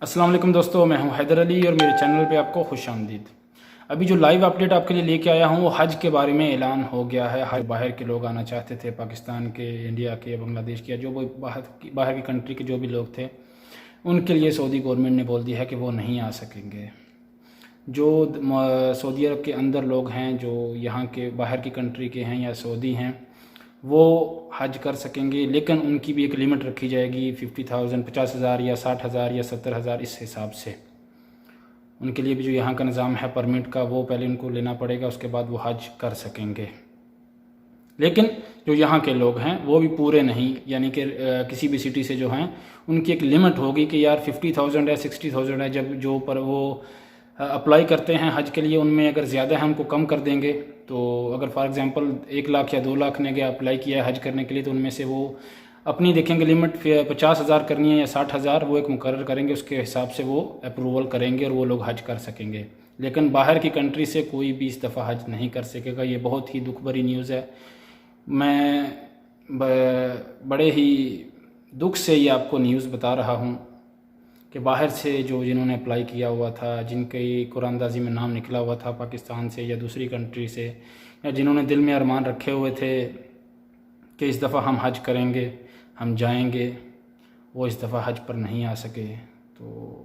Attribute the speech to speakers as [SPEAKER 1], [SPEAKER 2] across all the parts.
[SPEAKER 1] السلام علیکم دوستو، میں ہوں حیدر علی اور میرے چینل پہ آپ کو خوش آمدید۔ ابھی جو لائیو اپڈیٹ آپ کے لیے لے کے آیا ہوں وہ حج کے بارے میں اعلان ہو گیا ہے۔ باہر کے لوگ آنا چاہتے تھے، پاکستان کے، انڈیا کے، بنگلہ دیش کے، جو بھی باہر کی کنٹری کے جو بھی لوگ تھے، ان کے لیے سعودی گورنمنٹ نے بول دیا ہے کہ وہ نہیں آ سکیں گے۔ جو سعودی عرب کے اندر لوگ ہیں، جو یہاں کے باہر کی کنٹری کے ہیں یا سعودی ہیں، وہ حج کر سکیں گے، لیکن ان کی بھی ایک لمٹ رکھی جائے گی 50,000 50,000 یا 60,000 یا 70,000 اس حساب سے۔ ان کے لیے بھی جو یہاں کا نظام ہے پرمٹ کا، وہ پہلے ان کو لینا پڑے گا، اس کے بعد وہ حج کر سکیں گے۔ لیکن جو یہاں کے لوگ ہیں وہ بھی پورے نہیں، یعنی کہ کسی بھی سٹی سے جو ہیں ان کی ایک لمٹ ہوگی کہ یار 50,000 ہے، 60,000 ہے، جب جو پر وہ اپلائی کرتے ہیں حج کے لیے، ان میں اگر زیادہ ہے ہم کو کم کر دیں گے۔ تو اگر فار ایگزامپل 1 لاکھ یا 2 لاکھ نے اپلائی کیا ہے حج کرنے کے لیے، تو ان میں سے وہ اپنی دیکھیں گے لمٹ 50,000 کرنی ہے یا 60,000، وہ ایک مقرر کریں گے، اس کے حساب سے وہ اپروول کریں گے اور وہ لوگ حج کر سکیں گے۔ لیکن باہر کی کنٹری سے کوئی بھی اس دفعہ حج نہیں کر سکے گا۔ یہ بہت ہی دکھ بھری نیوز ہے۔ میں بڑے ہی دکھ سے یہ آپ کو نیوز بتا رہا ہوں کہ باہر سے جنہوں نے اپلائی کیا ہوا تھا، جن کی قرآن اندازی میں نام نکلا ہوا تھا پاکستان سے یا دوسری کنٹری سے، یا جنہوں نے دل میں ارمان رکھے ہوئے تھے کہ اس دفعہ ہم حج کریں گے، ہم جائیں گے، وہ اس دفعہ حج پر نہیں آ سکے۔ تو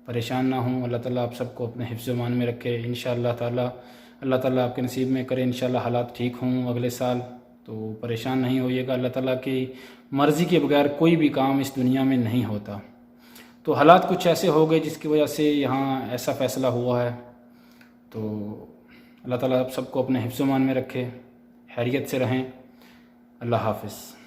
[SPEAKER 1] پریشان نہ ہوں، اللہ تعالیٰ آپ سب کو اپنے حفظ و امان میں رکھے۔ انشاءاللہ تعالیٰ اللہ تعالیٰ آپ کے نصیب میں کرے، انشاءاللہ حالات ٹھیک ہوں اگلے سال۔ تو پریشان نہیں ہوئیے گا، اللہ تعالیٰ کی مرضی کے بغیر کوئی بھی کام اس دنیا میں نہیں ہوتا۔ تو حالات کچھ ایسے ہو گئے جس کی وجہ سے یہاں ایسا فیصلہ ہوا ہے۔ تو اللہ تعالیٰ آپ سب کو اپنے حفظ و امان میں رکھے، خیریت سے رہیں۔ اللہ حافظ۔